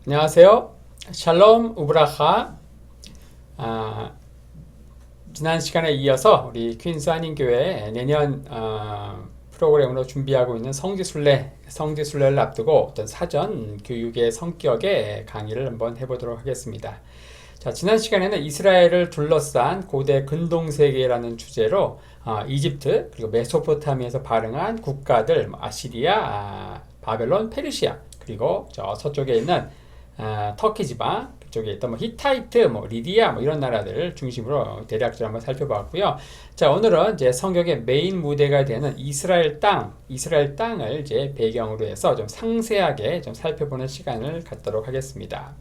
안녕하세요. 샬롬 우브라하. 지난 시간에 이어서 우리 퀸스 한인교회 내년 프로그램으로 준비하고 있는 성지순례를 앞두고 어떤 사전 교육의 성격의 강의를 한번 해보도록 하겠습니다. 자, 지난 시간에는 이스라엘을 둘러싼 고대 근동세계라는 주제로 이집트 그리고 메소포타미아에서 발흥한 국가들 아시리아, 바벨론, 페르시아 그리고 저 서쪽에 있는 터키 지방 그쪽에 있던 히타이트, 리디아 이런 나라들을 중심으로 대략적으로 한번 살펴봤고요. 자, 오늘은 이제 성경의 메인 무대가 되는 이스라엘 땅을 이제 배경으로 해서 좀 상세하게 좀 살펴보는 시간을 갖도록 하겠습니다.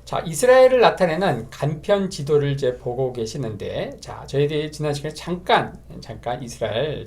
자, 이스라엘을 나타내는 간편 지도를 이제 보고 계시는데, 자, 저희들이 지난 시간에 잠깐 이스라엘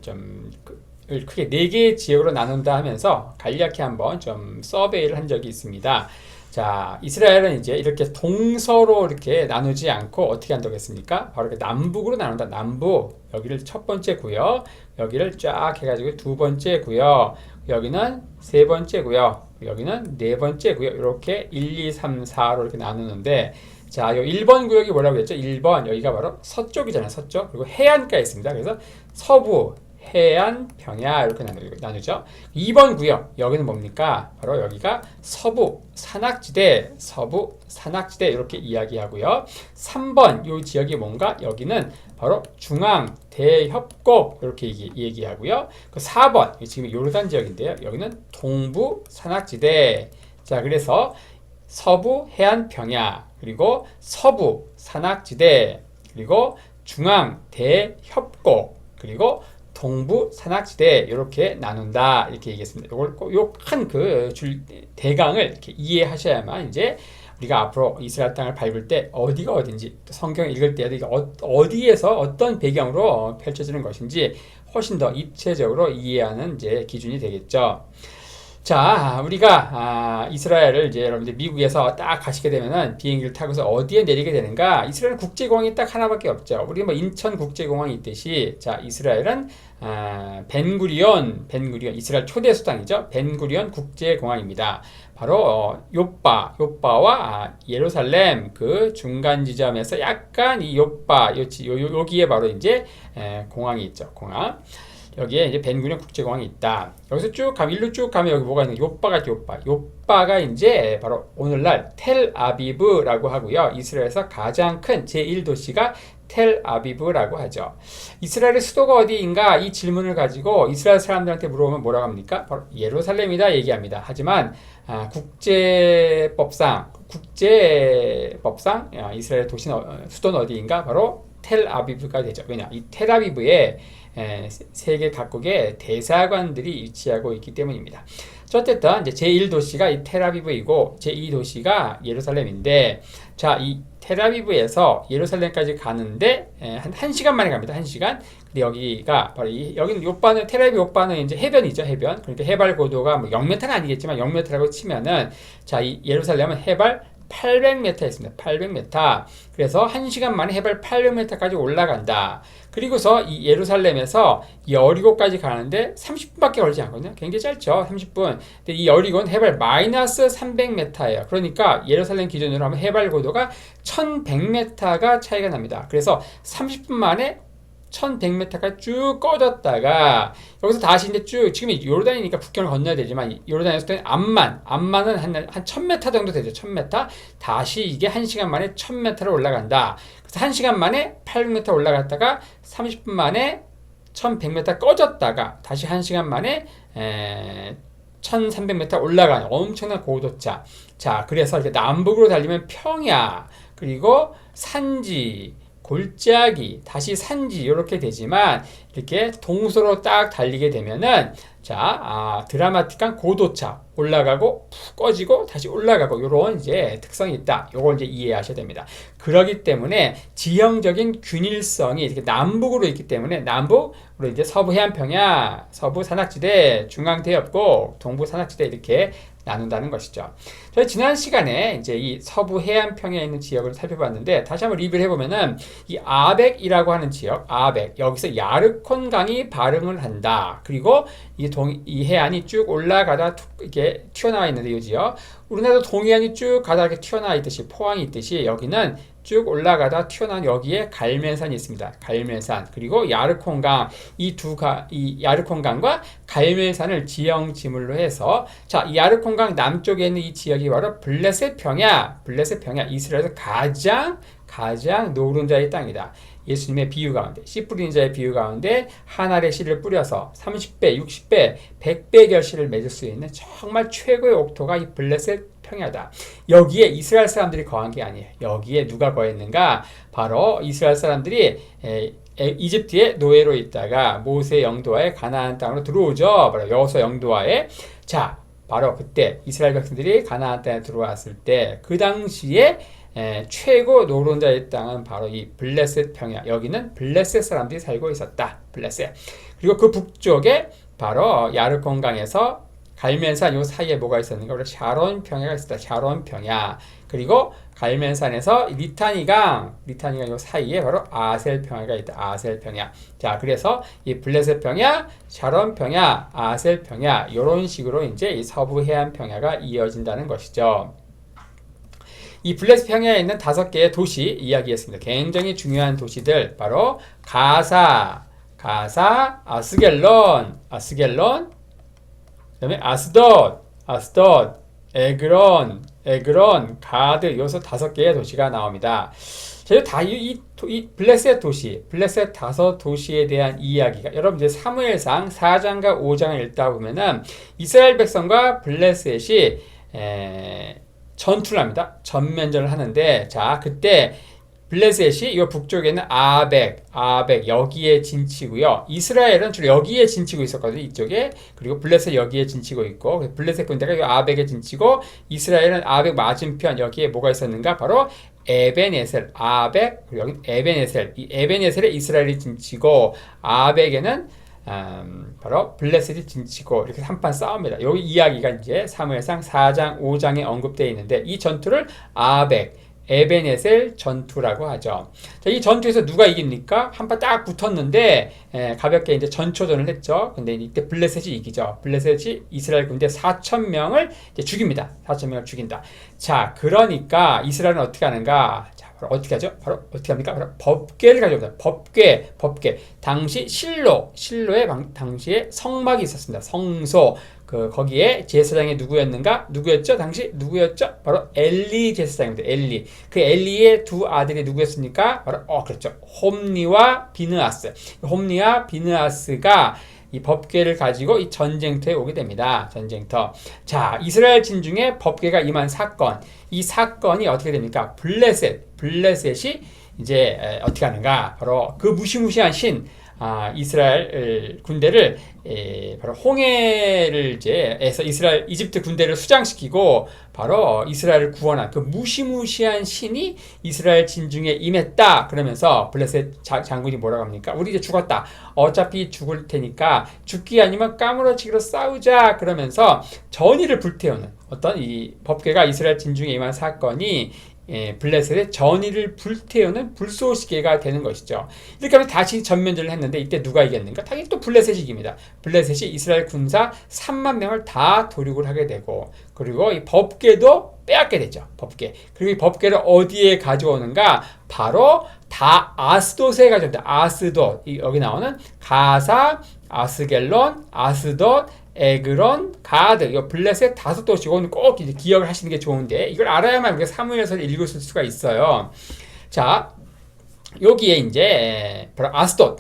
을 크게 4개의 지역으로 나눈다 하면서 간략히 한번 좀 서베이를 한 적이 있습니다. 자, 이스라엘은 이제 이렇게 동서로 이렇게 나누지 않고 어떻게 한다고 했습니까? 바로 이렇게 남북으로 나눈다. 남부, 여기를 첫 번째 구역, 여기를 쫙 해가지고 두 번째 구역, 여기는 세 번째 구역, 여기는 네 번째 구역, 이렇게 1, 2, 3, 4로 이렇게 나누는데, 자, 요 1번 구역이 뭐라고 했죠? 1번, 여기가 바로 서쪽이잖아요. 서쪽. 그리고 해안가에 있습니다. 그래서 서부, 해안, 평야 이렇게 나누죠. 2번 구역 여기는 뭡니까? 바로 여기가 서부 산악지대 이렇게 이야기하고요. 3번 이 지역이 뭔가? 여기는 바로 중앙 대협곡 이렇게 얘기하고요. 그 4번 지금 요르단 지역인데요. 여기는 동부 산악지대. 자, 그래서 서부 해안 평야 그리고 서부 산악지대 그리고 중앙 대협곡 그리고 동부 산악지대 이렇게 나눈다 이렇게 얘기했습니다. 이걸 꼭 요 큰 대강을 이렇게 이해하셔야만 이제 우리가 앞으로 이스라엘 땅을 밟을 때 어디가 어딘지 성경 읽을 때도 이게 어디에서 어떤 배경으로 펼쳐지는 것인지 훨씬 더 입체적으로 이해하는 이제 기준이 되겠죠. 자, 우리가 이스라엘을 이제 여러분들 미국에서 딱 가시게 되면은 비행기를 타고서 어디에 내리게 되는가? 이스라엘 국제공항이 딱 하나밖에 없죠. 우리 인천 국제공항이 있듯이 자, 이스라엘은 벤구리온 이스라엘 초대 수당이죠. 벤구리온 국제공항입니다. 바로 요빠와 예루살렘 그 중간 지점에서 약간 이 여기에 바로 이제 공항이 있죠. 공항. 여기에 이제 벤구리온 국제공항이 있다. 여기서 쭉 가면 일로 쭉 가면 여기 뭐가 있는 요빠가 있죠. 요빠가 이제 바로 오늘날 텔아비브라고 하고요. 이스라엘에서 가장 큰 제1도시가 텔아비브라고 하죠. 이스라엘의 수도가 어디인가 이 질문을 가지고 이스라엘 사람들한테 물어보면 뭐라고 합니까? 바로 예루살렘이다 얘기합니다. 하지만 국제법상 이스라엘 수도는 어디인가? 바로 텔아비브가 되죠. 왜냐? 이 텔아비브에 세계 각국의 대사관들이 위치하고 있기 때문입니다. 어쨌든 이제 제1도시가 이 텔아비브이고 제2도시가 예루살렘인데, 자, 이 텔아비브에서 예루살렘까지 가는데 한 1시간 만에 갑니다. 1시간. 근데 여기가 바로 여기는 텔아비브 요빠는 이제 해변이죠. 해변. 그러니까 해발 고도가 0m는 아니겠지만 0m라고 치면은 자, 이 예루살렘은 해발 800m 있습니다. 800m. 그래서 1시간 만에 해발 800m까지 올라간다. 그리고서 이 예루살렘에서 여리고까지 가는데 30분밖에 걸리지 않거든요. 굉장히 짧죠. 30분. 근데 이 여리고는 해발 마이너스 300m예요. 그러니까 예루살렘 기준으로 하면 해발 고도가 1100m가 차이가 납니다. 그래서 30분 만에 1100m까지 쭉 꺼졌다가 여기서 다시 이제 쭉 지금 요르단이니까 국경을 건너야 되지만 요르단에서 암만은 한 1000m 정도 되죠. 1000m. 다시 이게 1시간 만에 1000m를 올라간다. 그래서 1시간 만에 800m 올라갔다가 30분 만에 1100m 꺼졌다가 다시 1시간 만에 1300m 올라가는 엄청난 고도차. 자, 그래서 이렇게 남북으로 달리면 평야 그리고 산지 골짜기, 다시 산지 이렇게 되지만 이렇게 동서로 딱 달리게 되면은 자, 드라마틱한 고도차 올라가고 푹 꺼지고 다시 올라가고 이런 이제 특성이 있다. 요걸 이제 이해하셔야 됩니다. 그렇기 때문에 지형적인 균일성이 이렇게 남북으로 있기 때문에 남북으로 이제 서부 해안평야, 서부 산악지대, 중앙 대협곡, 동부 산악지대 이렇게 나눈다는 것이죠. 저희 지난 시간에 이제 이 서부 해안평에 있는 지역을 살펴봤는데 다시 한번 리뷰를 해보면은 이 아벡이라고 하는 지역, 아벡 여기서 야르콘 강이 발흥을 한다. 그리고 이 해안이 쭉 올라가다 이렇게 튀어나와 있는데 이 지역 우리나라도 동해안이 쭉 가다 이렇게 튀어나와 있듯이 포항이 있듯이 여기는 쭉 올라가다 튀어나온 여기에 갈멜산이 있습니다. 갈멜산 그리고 야르콘강 이 야르콘강과 갈멜산을 지형지물로 해서 자, 이 야르콘강 남쪽에 있는 이 지역이 바로 블레셋 평야 이스라엘에서 가장 노른자의 땅이다. 예수님의 비유 가운데 씨 뿌리는 자의 비유 가운데 한 알의 씨를 뿌려서 30배, 60배, 100배 결실을 맺을 수 있는 정말 최고의 옥토가 이 블레셋 평야다. 여기에 이스라엘 사람들이 거한 게 아니에요. 여기에 누가 거했는가? 바로 이스라엘 사람들이 이집트의 노예로 있다가 모세 영도하에 가나안 땅으로 들어오죠. 바로 여호수아 영도하에 자 바로 그때 이스라엘 백성들이 가나안 땅에 들어왔을 때 그 당시에 최고 노른자의 땅은 바로 이 블레셋 평야. 여기는 블레셋 사람들이 살고 있었다. 블레셋. 그리고 그 북쪽에 바로 야르콘 강에서 갈멜산 요 사이에 뭐가 있었는가? 우리 샤론 평야가 있었다. 샤론 평야. 그리고 갈멜산에서 리타니강 요 사이에 바로 아셀 평야가 있다. 아셀 평야. 자, 그래서 이 블레셋 평야, 샤론 평야, 아셀 평야 이런 식으로 이제 이 서부 해안 평야가 이어진다는 것이죠. 이 블레셋 평야에 있는 5개의 도시 이야기했습니다. 굉장히 중요한 도시들 바로 가사, 아스겔론, 그다음에 아스돗, 에그론, 가드 요소 5개의 도시가 나옵니다. 저희 다 이 블레셋 5도시에 대한 이야기가 여러분 이제 사무엘상 4장과 5장을 읽다 보면은 이스라엘 백성과 블레셋이 전투를 합니다. 전면전을 하는데 자 그때 블레셋이 이 북쪽에 있는 아벡 여기에 진치고요. 이스라엘은 주로 여기에 진치고 있었거든요. 이쪽에. 그리고 블레셋 여기에 진치고 있고 블레셋 군대가 이 아벡에 진치고 이스라엘은 아벡 맞은편 여기에 뭐가 있었는가? 바로 에벤에셀, 아벡, 그리고 여기 에벤에셀. 이 에벤에셀에 이스라엘이 진치고 아벡에는 바로 블레셋이 진치고 이렇게 한판 싸웁니다. 여기 이야기가 이제 사무엘상 4장, 5장에 언급되어 있는데 이 전투를 아벡 에벤에셀 전투라고 하죠. 자, 이 전투에서 누가 이깁니까? 한판 딱 붙었는데 가볍게 이제 전초전을 했죠. 근데 이때 블레셋이 이기죠. 블레셋이 이스라엘 군대 4,000명을 이제 죽입니다. 4,000명을 죽인다. 자, 그러니까 이스라엘은 어떻게 하는가? 자, 바로 어떻게 하죠? 바로 어떻게 합니까? 바로 법궤를 가져옵니다. 법궤. 당시 실로에 당시에 성막이 있었습니다. 성소. 거기에 제사장이 누구였죠? 당시 누구였죠? 바로 엘리 제사장입니다. 엘리. 그 엘리의 두 아들이 누구였습니까? 바로 그렇죠. 홈리와 비느하스가 이 법궤를 가지고 이 전쟁터에 오게 됩니다. 전쟁터. 자, 이스라엘 진중에 법궤가 임한 사건. 이 사건이 어떻게 됩니까? 블레셋이 이제 어떻게 하는가? 바로 그 무시무시한 신 이스라엘 군대를 바로 홍해를 해서 이집트 군대를 수장시키고 바로 이스라엘을 구원한 그 무시무시한 신이 이스라엘 진중에 임했다. 그러면서 블레셋 장군이 뭐라고 합니까? 우리 이제 죽었다. 어차피 죽을 테니까 죽기 아니면 까무러치기로 싸우자. 그러면서 전의를 불태우는 어떤 이 법궤가 이스라엘 진중에 임한 사건이 블레셋의 전의를 불태우는 불쏘시개가 되는 것이죠. 이렇게 하면 다시 전면전을 했는데 이때 누가 이겼는가? 당연히 또 블레셋이 이깁니다. 블레셋이 이스라엘 군사 3만 명을 다 도륙을 하게 되고 그리고 이 법궤도 빼앗게 되죠. 법궤. 그리고 이 법궤를 어디에 가져오는가? 바로 다 아스돗에 가져옵니다. 아스돗. 여기 나오는 가사, 아스겔론, 아스돗, 에그론, 가드, 이 블레셋 5도시고 꼭 이제 기억을 하시는 게 좋은데 이걸 알아야만 우리가 사무엘서를 읽을 수가 있어요. 자, 여기에 이제 바로 아스돗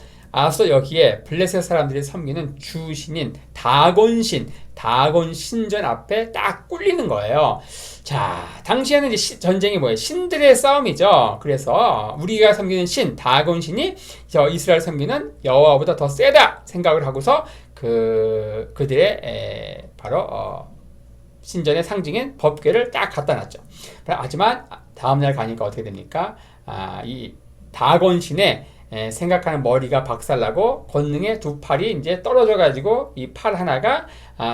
여기에 블레셋 사람들이 섬기는 주신인 다곤 신전 앞에 딱 꿀리는 거예요. 자, 당시에는 이제 전쟁이 뭐예요? 신들의 싸움이죠. 그래서 우리가 섬기는 신, 다곤 신이 이스라엘 섬기는 여호와보다 더 세다 생각을 하고서 그들의 바로 신전의 상징인 법궤를 딱 갖다 놨죠. 하지만 다음날 가니까 어떻게 됩니까? 이 다곤 신의 생각하는 머리가 박살나고 권능의 두 팔이 이제 떨어져 가지고 이 팔 하나가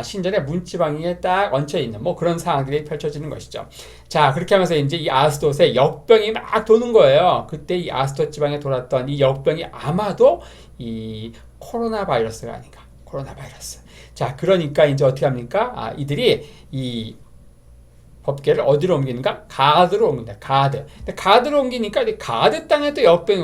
신전의 문지방에 딱 얹혀 있는 뭐 그런 상황들이 펼쳐지는 것이죠. 자, 그렇게 하면서 이제 이 아스돗에 역병이 막 도는 거예요. 그때 이 아스돗 지방에 돌았던 이 역병이 아마도 이 코로나 바이러스가 아닌가. 코로나 바이러스. 자, 그러니까 이제 어떻게 합니까? 이들이 이 법궤를 어디로 옮기는가? 가드로 옮긴다. 가드. 근데 가드로 옮기니까 가드 땅에 또 역병이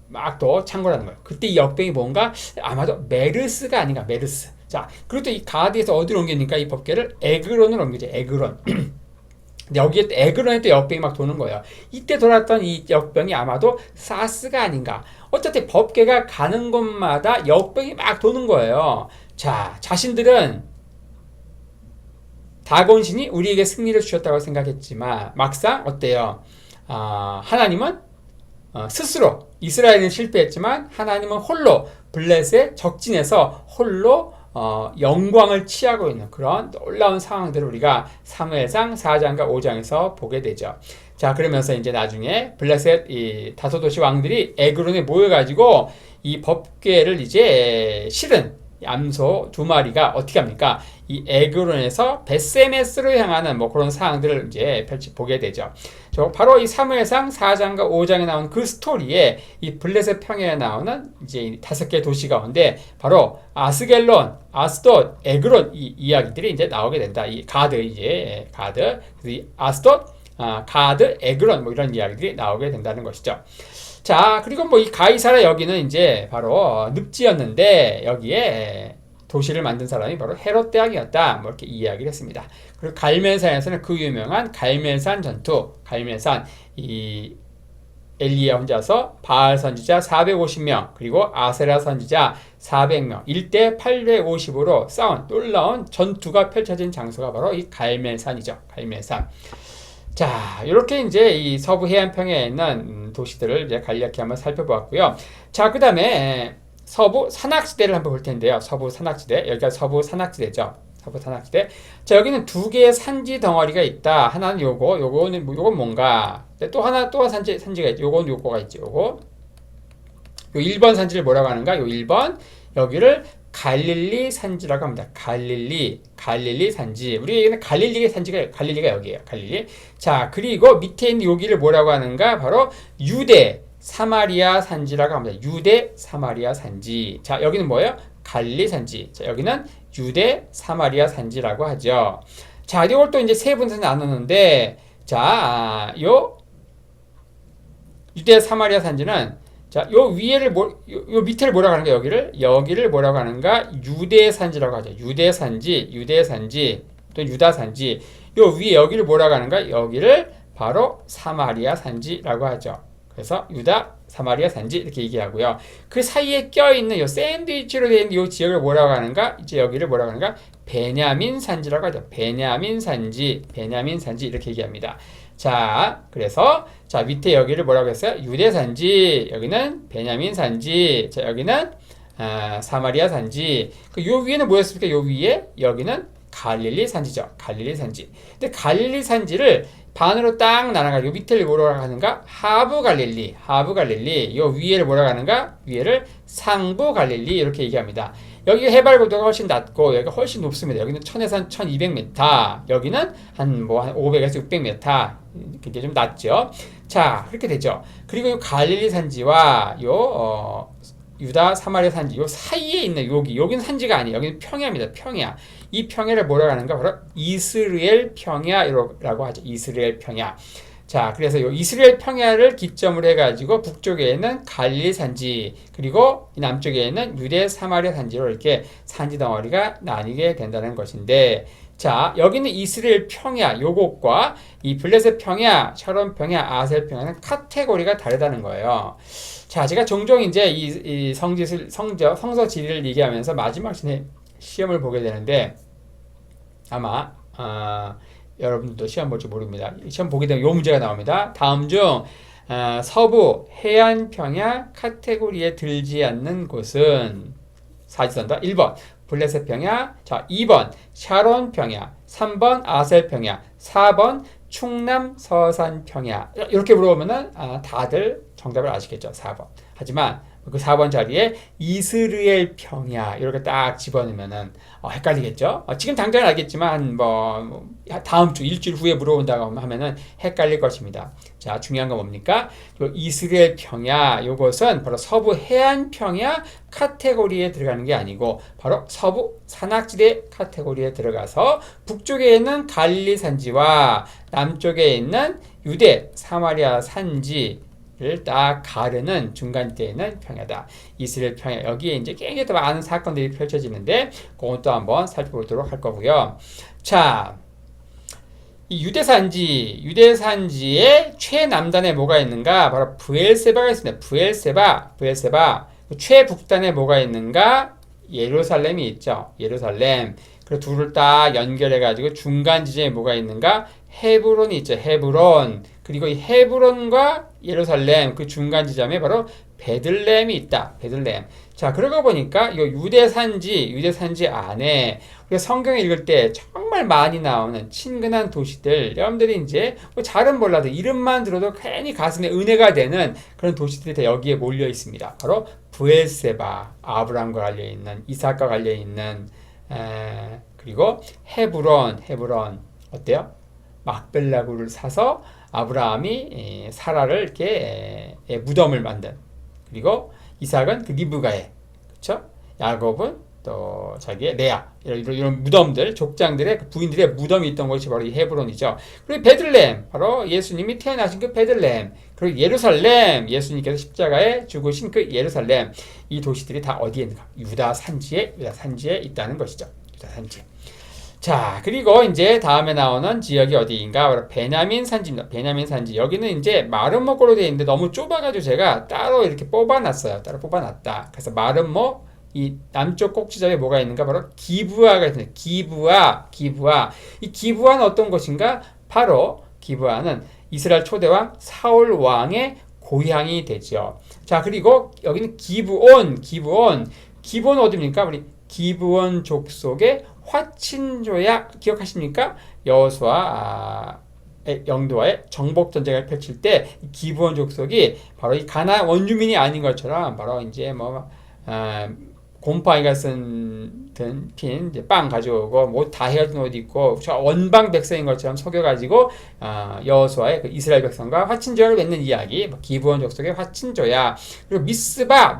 막 또 창궐하는 거예요. 그때 이 역병이 뭔가 아마도 메르스가 아닌가. 메르스. 자, 그리고 또 이 가드에서 어디로 옮기니까 이 법궤를 에그론으로 옮기죠. 에그론. 근데 여기에 또 에그론에 또 역병이 막 도는 거예요. 이때 돌았던 이 역병이 아마도 사스가 아닌가. 어쨌든 법궤가 가는 곳마다 역병이 막 도는 거예요. 자, 자신들은 다곤신이 우리에게 승리를 주셨다고 생각했지만 막상 어때요? 하나님은 스스로 이스라엘은 실패했지만 하나님은 홀로 블레셋 적진에서 홀로 영광을 취하고 있는 그런 놀라운 상황들을 우리가 사무엘상 4장과 5장에서 보게 되죠. 자, 그러면서 이제 나중에 블레셋 이 다섯 도시 왕들이 에그론에 모여가지고 이 법궤를 이제 실은 암소 두 마리가 어떻게 합니까? 이 에그론에서 베세메스로 향하는 뭐 그런 상황들을 이제 보게 되죠. 바로 이 사무엘상 4장과 5장에 나온 그 스토리에 이 블레셋 평야에 나오는 이제 다섯 개 도시 가운데 바로 아스겔론, 아스돗, 에그론 이 이야기들이 이제 나오게 된다. 이 가드 이제 가드, 그래서 이 아스돗, 가드, 에그론 뭐 이런 이야기들이 나오게 된다는 것이죠. 자, 그리고 뭐 이 가이사라 여기는 이제 바로 늪지였는데 여기에 도시를 만든 사람이 바로 헤롯 대왕이었다. 뭐 이렇게 이야기를 했습니다. 그리고 갈멜산에서는 그 유명한 갈멜산 전투, 갈멜산 이 엘리야 혼자서 바알 선지자 450명 그리고 아세라 선지자 400명 1대 850으로 싸운 놀라운 전투가 펼쳐진 장소가 바로 이 갈멜산이죠. 갈멜산. 자, 이렇게 이제 이 서부 해안평에 있는 도시들을 이제 간략히 한번 살펴보았고요. 자, 그 다음에 서부 산악지대를 한번 볼 텐데요. 서부 산악지대. 여기가 서부 산악지대죠. 서부 산악지대. 자, 여기는 두 개의 산지 덩어리가 있다. 하나는 요거는 뭔가. 또 하나, 또 산지가 있죠. 요거가 있죠. 요 1번 산지를 뭐라고 하는가? 요 1번. 여기를 갈릴리 산지라고 합니다. 갈릴리 산지. 우리 얘기는 갈릴리가 여기에요. 갈릴리. 자, 그리고 밑에 있는 여기를 뭐라고 하는가? 바로 유대 사마리아 산지라고 합니다. 유대 사마리아 산지. 자, 여기는 뭐예요? 갈릴리 산지. 자, 여기는 유대 사마리아 산지라고 하죠. 자, 이걸 또 이제 세 분에서 나누는데, 자, 요 유대 사마리아 산지는 자, 요 위에를 요 밑에를 뭐라고 하는가? 여기를 뭐라고 하는가? 유대산지라고 하죠. 유대산지, 또 유다산지. 요 위에 여기를 뭐라고 하는가? 여기를 바로 사마리아 산지라고 하죠. 그래서 유다, 사마리아 산지 이렇게 얘기하고요. 그 사이에 껴있는 요 샌드위치로 되어 있는 요 지역을 뭐라고 하는가? 이제 여기를 뭐라고 하는가? 베냐민 산지라고 하죠. 베냐민 산지 이렇게 얘기합니다. 자, 그래서 자, 밑에 여기를 뭐라고 했어요? 유대 산지, 여기는 베냐민 산지, 자, 여기는 사마리아 산지. 요 위에는 뭐였습니까? 요 위에 여기는 갈릴리 산지죠. 갈릴리 산지. 근데 갈릴리 산지를 반으로 딱 나눠가지고 밑에를 뭐라고 하는가? 하부 갈릴리. 요 위에를 뭐라고 하는가? 위에를 상부 갈릴리 이렇게 얘기합니다. 여기 해발 고도가 훨씬 낮고 여기가 훨씬 높습니다. 여기는 1000에서 한 1200m, 여기는 한 500에서 600m 굉장히 좀 낮죠. 자, 그렇게 되죠. 그리고 이 갈릴리 산지와 유다 사마리아 산지 요 사이에 있는 여기는 산지가 아니에요. 여기는 평야입니다. 평야. 이 평야를 뭐라고 하는가? 바로 이스라엘 평야라고 하죠. 이스라엘 평야. 자, 그래서 요 이스라엘 평야를 기점으로 해가지고 북쪽에는 갈릴리 산지, 그리고 이 남쪽에는 유대 사마리아 산지로 이렇게 산지 덩어리가 나뉘게 된다는 것인데, 자, 여기는 이스라엘 평야, 요것과 이 블레셋 평야, 샤론 평야, 아셀 평야는 카테고리가 다르다는 거예요. 자, 제가 종종 이제 이 성서 지리를 얘기하면서 마지막 시험을 보게 되는데, 아마, 여러분도 시험 볼지 모릅니다. 시험 보게 되면 이 문제가 나옵니다. 다음 중 서부 해안평야 카테고리에 들지 않는 곳은 사지선다. 1번 블레셋 평야, 자 2번 샤론 평야, 3번 아셀 평야, 4번 충남 서산 평야. 이렇게 물어보면은 다들 정답을 아시겠죠? 4번. 하지만 그 4번 자리에 이스라엘 평야 이렇게 딱 집어넣으면은 헷갈리겠죠? 지금 당장은 알겠지만 뭐 다음 주 일주일 후에 물어본다고 하면은 헷갈릴 것입니다. 자, 중요한 건 뭡니까? 요 이스라엘 평야 요것은 바로 서부 해안 평야 카테고리에 들어가는 게 아니고 바로 서부 산악지대 카테고리에 들어가서 북쪽에 있는 갈릴리 산지와 남쪽에 있는 유대 사마리아 산지 를 딱 가르는 중간대에 있는 평야다. 이스라엘 평야. 여기에 이제 굉장히 더 많은 사건들이 펼쳐지는데 그것도 한번 살펴보도록 할 거고요. 자, 이 유대산지의 최남단에 뭐가 있는가? 바로 브엘세바가 있습니다. 브엘세바. 최북단에 뭐가 있는가? 예루살렘이 있죠. 예루살렘. 그리고 둘을 딱 연결해가지고 중간 지점에 뭐가 있는가? 헤브론이 있죠. 헤브론. 그리고 이 헤브론과 예루살렘 그 중간 지점에 바로 베들레헴이 있다. 베들레헴. 자, 그러고 보니까 이 유대산지 안에 우리가 성경을 읽을 때 정말 많이 나오는 친근한 도시들, 여러분들이 이제 뭐 잘은 몰라도 이름만 들어도 괜히 가슴에 은혜가 되는 그런 도시들이 다 여기에 몰려 있습니다. 바로 브엘세바, 아브라함과 관련 있는, 이삭과 관련 있는, 그리고 헤브론 어때요? 막벨라굴을 사서 아브라함이 사라를 이렇게 무덤을 만든, 그리고 이삭은 그 리브가에, 그렇죠? 야곱은 또 자기의 레아 이런 무덤들, 족장들의 그 부인들의 무덤이 있던 곳이 바로 이 헤브론이죠. 그리고 베들레헴, 바로 예수님이 태어나신 그 베들레헴, 그리고 예루살렘, 예수님께서 십자가에 죽으신 그 예루살렘, 이 도시들이 다 어디에 있는가? 유다 산지에 있다는 것이죠. 유다 산지. 자, 그리고 이제 다음에 나오는 지역이 어디인가? 바로 베냐민 산지입니다. 베냐민 산지. 여기는 이제 마름모꼴로 되어 있는데 너무 좁아가지고 제가 따로 이렇게 뽑아놨어요. 따로 뽑아놨다. 그래서 마름모, 이 남쪽 꼭지점에 뭐가 있는가? 바로 기브아가 있습니다. 기브아. 이 기브아는 어떤 곳인가? 바로 기브아는 이스라엘 초대왕 사울 왕의 고향이 되죠. 자, 그리고 여기는 기브온 어디입니까? 우리 기브온 족속의 화친조야 기억하십니까? 여호수아 영도와의 정복 전쟁을 펼칠 때 기브온 족속이 바로 이 가나안 원주민이 아닌 것처럼 바로 이제 곰팡이가 핀 빵 가져오고 뭐 다 헤어진 옷 입고 원방 백성인 것처럼 속여가지고 여호수아의 그 이스라엘 백성과 화친조약을 맺는 이야기, 기브온 족속의 화친조약. 그리고 미스바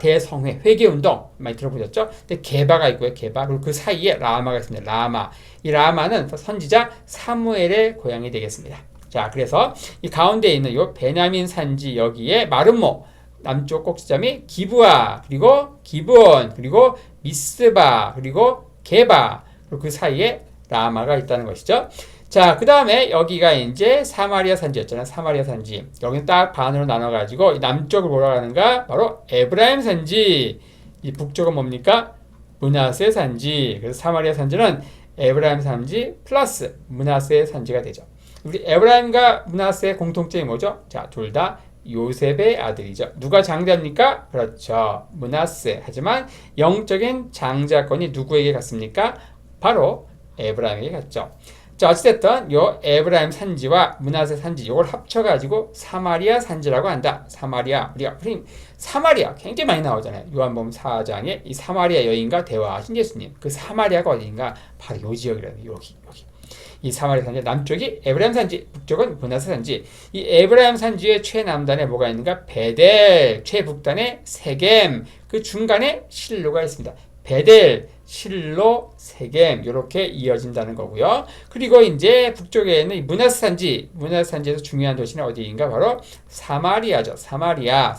대성회 회개운동 많이 들어보셨죠? 근데 게바가 있고요. 게바. 그리고 그 사이에 라마가 있습니다. 라마. 이 라마는 선지자 사무엘의 고향이 되겠습니다. 자, 그래서 이 가운데 있는 이 베냐민 산지 여기에 마름모 남쪽 꼭지점이 기브아, 그리고 기브온, 그리고 미스바, 그리고 게바, 그리고 그 사이에 라마가 있다는 것이죠. 자, 그 다음에 여기가 이제 사마리아 산지였잖아요. 사마리아 산지. 여기는 딱 반으로 나눠가지고 남쪽을 뭐라 하는가? 바로 에브라임 산지. 이 북쪽은 뭡니까? 므낫세 산지. 그래서 사마리아 산지는 에브라임 산지 플러스 므낫세 산지가 되죠. 우리 에브라임과 므낫세의 공통점이 뭐죠? 자, 둘 다 요셉의 아들이죠. 누가 장자입니까? 그렇죠. 므낫세. 하지만 영적인 장자권이 누구에게 갔습니까? 바로 에브라임에게 갔죠. 자, 어찌됐든 요 에브라임 산지와 므낫세 산지 요걸 합쳐가지고 사마리아 산지라고 한다. 사마리아. 우리가 사마리아 굉장히 많이 나오잖아요. 요한복음 4장에 이 사마리아 여인과 대화하신 예수님. 그 사마리아가 어디인가? 바로 요 지역이라는 여기. 이 사마리아 산지 남쪽이 에브라임 산지, 북쪽은 므낫세 산지. 이 에브라임 산지의 최남단에 뭐가 있는가? 베델, 최북단에 세겜, 그 중간에 실로가 있습니다. 베델, 실로, 세겜 이렇게 이어진다는 거고요. 그리고 이제 북쪽에 있는 이 므낫세 산지에서 중요한 도시는 어디인가? 바로 사마리아죠. 사마리아.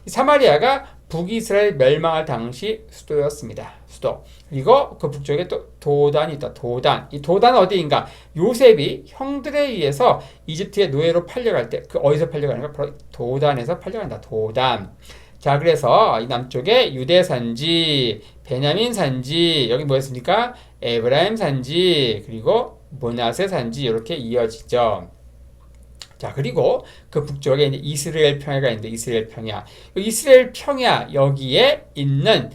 이 사마리아가 북이스라엘 멸망할 당시 수도였습니다. 수도. 그리고 그 북쪽에 또 도단이 있다. 도단. 이 도단은 어디인가? 요셉이 형들에 의해서 이집트의 노예로 팔려갈 때 그 어디서 팔려가는가? 바로 도단에서 팔려간다. 도단. 자, 그래서 이 남쪽에 유대 산지, 베냐민 산지, 여기 뭐였습니까? 에브라임 산지, 그리고 므낫세 산지 이렇게 이어지죠. 자, 그리고 그 북쪽에 이제 이스라엘 평야가 있는데 이스라엘 평야 여기에 있는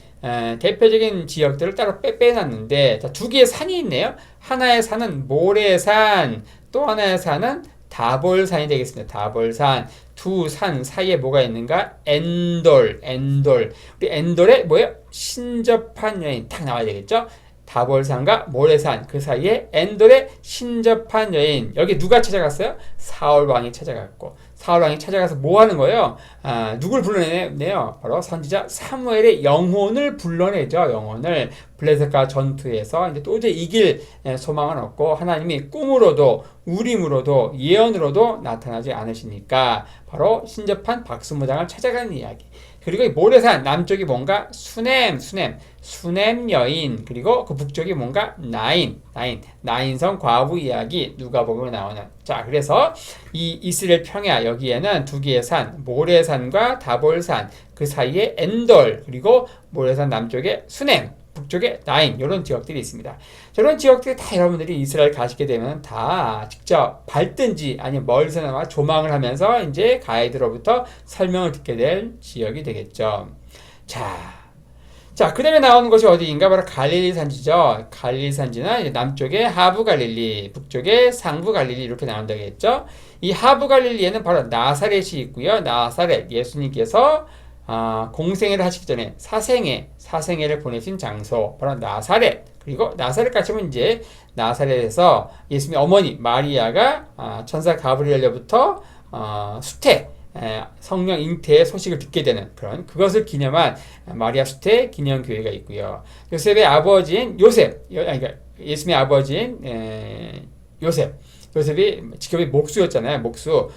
대표적인 지역들을 따로 빼놨는데, 자, 두 개의 산이 있네요. 하나의 산은 모래산, 또 하나의 산은 다볼산이 되겠습니다. 다볼산. 두 산 사이에 뭐가 있는가? 엔돌. 우리 엔돌에 뭐예요? 신접한 여인 딱 나와야 되겠죠? 다볼산과 모래산 그 사이에 엔돌의 신접한 여인. 여기 누가 찾아갔어요? 사울 왕이 찾아갔고, 사울 왕이 찾아가서 뭐 하는 거예요? 누굴 불러내요? 바로 선지자 사무엘의 영혼을 불러내죠. 영혼을 블레셋과 전투에서 이제 도저히 이길 소망은 없고, 하나님이 꿈으로도 우림으로도 예언으로도 나타나지 않으시니까 바로 신접한 박수무당을 찾아가는 이야기. 그리고 이 모래산 남쪽이 뭔가 수넴 여인, 그리고 그 북쪽이 뭔가 나인성 과부 이야기, 누가복음에 나오는. 자, 그래서 이 이스라엘 평야 여기에는 두 개의 산, 모래산과 다볼산 그 사이에 엔돌, 그리고 모래산 남쪽에 수넴, 북쪽에 나인, 이런 지역들이 있습니다. 이런 지역들이 다 여러분들이 이스라엘 가시게 되면 다 직접 밟든지 아니면 멀리서나마 조망을 하면서 이제 가이드로부터 설명을 듣게 될 지역이 되겠죠. 자, 그 다음에 나오는 곳이 어디인가? 바로 갈릴리 산지죠. 갈릴리 산지는 이제 남쪽에 하부 갈릴리, 북쪽에 상부 갈릴리 이렇게 나온다겠죠. 이 하부 갈릴리에는 바로 나사렛이 있고요. 나사렛, 예수님께서 공생애를 하시기 전에 사생애를 보내신 장소, 바로 나사렛. 그리고 나사렛 가시면 이제 나사렛에서 예수님의 어머니 마리아가 천사 가브리엘로부터 수태, 성령 잉태의 소식을 듣게 되는 그것을 기념한 마리아 수태 기념교회가 있고요. 요셉의 아버지인 그러니까 예수님의 아버지인 요셉이 직업이 목수였잖아요. 목수.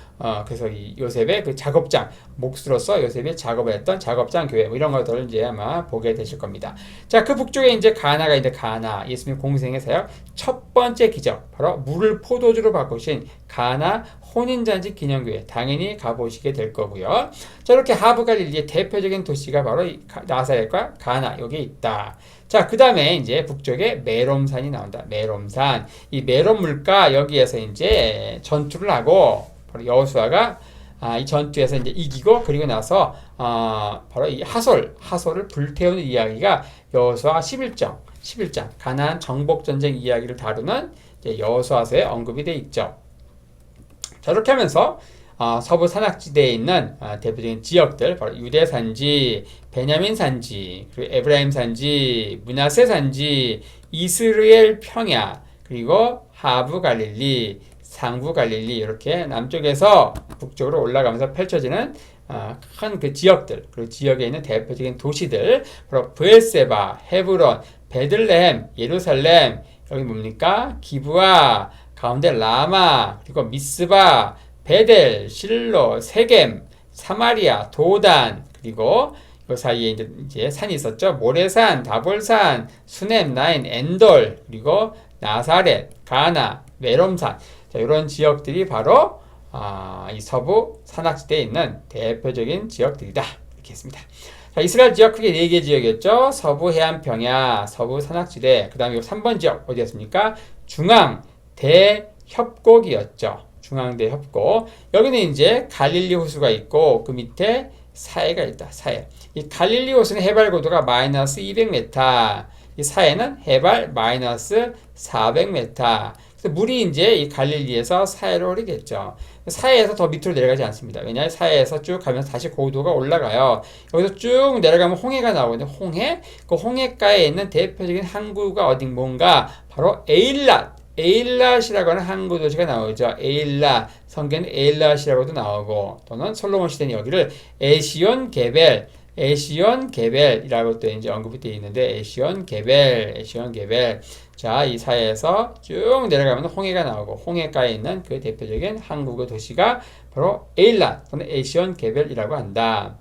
그래서 이 요셉의 그 작업장, 목수로서 요셉이 작업을 했던 작업장 교회, 뭐 이런 것들을 이제 아마 보게 되실 겁니다. 자, 그 북쪽에 이제 가나가 있는데, 가나, 예수님 공생의 사역 첫 번째 기적, 바로 물을 포도주로 바꾸신 가나 혼인잔치 기념교회, 당연히 가보시게 될 거고요. 자, 이렇게 하부 갈릴리의 대표적인 도시가 바로 나사렛과 가나, 여기에 있다. 자, 그 다음에 이제 북쪽에 메롬산이 나온다. 메롬산. 이 메롬 물가 여기에서 이제 전투를 하고, 바로 여호수아가 이 전투에서 이제 이기고, 그리고 나서 바로 이 하솔을 불태우는 이야기가 여호수아 11장 가나안 정복 전쟁 이야기를 다루는 이제 여호수아서에 언급이 되어 있죠. 자, 이렇게 하면서 서부 산악지대에 있는 대표적인 지역들, 바로 유대 산지, 베냐민 산지, 그리고 에브라임 산지, 므낫세 산지, 이스라엘 평야, 그리고 하부 갈릴리, 상부 갈릴리, 이렇게 남쪽에서 북쪽으로 올라가면서 펼쳐지는 큰 그 지역들, 그리고 지역에 있는 대표적인 도시들, 바로 브엘세바, 헤브론, 베들레헴, 예루살렘, 여기 뭡니까? 기브아, 가운데 라마, 그리고 미스바, 베델, 실로, 세겜, 사마리아, 도단, 그리고 그 사이에 이제 산이 있었죠. 모래산, 다볼산, 수넴, 나인, 엔돌, 그리고 나사렛, 가나, 메롬산. 자, 이런 지역들이 바로 이 서부 산악지대에 있는 대표적인 지역들이다. 이렇게 했습니다. 자, 이스라엘 지역 크게 4개 지역이었죠. 서부 해안 평야, 서부 산악지대, 그 다음에 3번 지역 어디였습니까? 중앙 대협곡이었죠. 중앙대협곡. 여기는 이제 갈릴리 호수가 있고, 그 밑에 사해가 있다. 사해. 이 갈릴리 호수는 해발 고도가 마이너스 200m, 이 사해는 해발 마이너스 400m. 그래서 물이 이제 이 갈릴리에서 사해로 흐르겠죠. 사해에서 더 밑으로 내려가지 않습니다. 왜냐하면 사해에서 쭉 가면서 다시 고도가 올라가요. 여기서 쭉 내려가면 홍해가 나오는데, 그 홍해가에 있는 대표적인 항구가 뭔가 바로 에일랏이라고 하는 항구 도시가 나오죠. 에일랏, 성경에는 에일랏이라고도 나오고, 또는 솔로몬 시대는 여기를 에시온 게벨이라고 또 이제 언급이 되어 있는데, 에시온 게벨. 자, 이 사이에서 쭉 내려가면 홍해가 나오고, 홍해가에 있는 그 대표적인 항구 도시가 바로 에일랏 또는 에시온 게벨이라고 한다.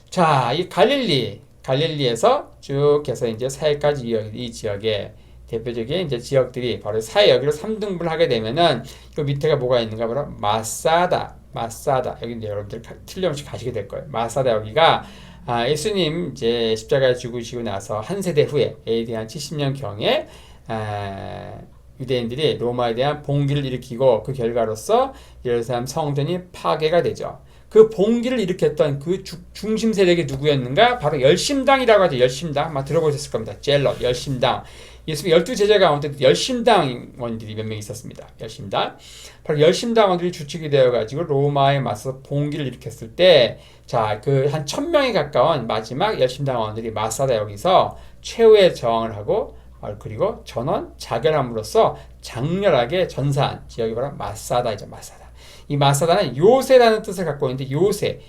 자, 이 갈릴리에서 쭉 해서 이제 사해까지 이 지역에 대표적인 이제 지역들이 바로 사해, 여기로 3등분을 하게 되면은 그 밑에가 뭐가 있는가? 바로 마사다. 여기 이제 여러분들 틀림없이 가시게 될 거예요. 마사다, 여기가 예수님 이제 십자가에 죽으시고 나서 한 세대 후에 AD 한 70년 경에 유대인들이 로마에 대한 봉기를 일으키고, 그 결과로서 예루살렘 성전이 파괴가 되죠. 그 봉기를 일으켰던 그 중심 세력이 누구였는가? 바로 열심당이라고 하죠. 열심당. 아마 들어보셨을 겁니다. 젤럿, 열심당. 예수님 12제자 가운데 열심당원들이 몇 명 있었습니다. 열심당. 바로 열심당원들이 주축이 되어가지고 로마에 맞서 봉기를 일으켰을 때, 자, 그 한 1000명에 가까운 마지막 열심당원들이 마사다 여기서 최후의 저항을 하고, 그리고 전원 자결함으로써 장렬하게 전사한 지역이 바로 마사다이죠. 마사다. 이 마사다는 요새라는 뜻을 갖고 있는데 요새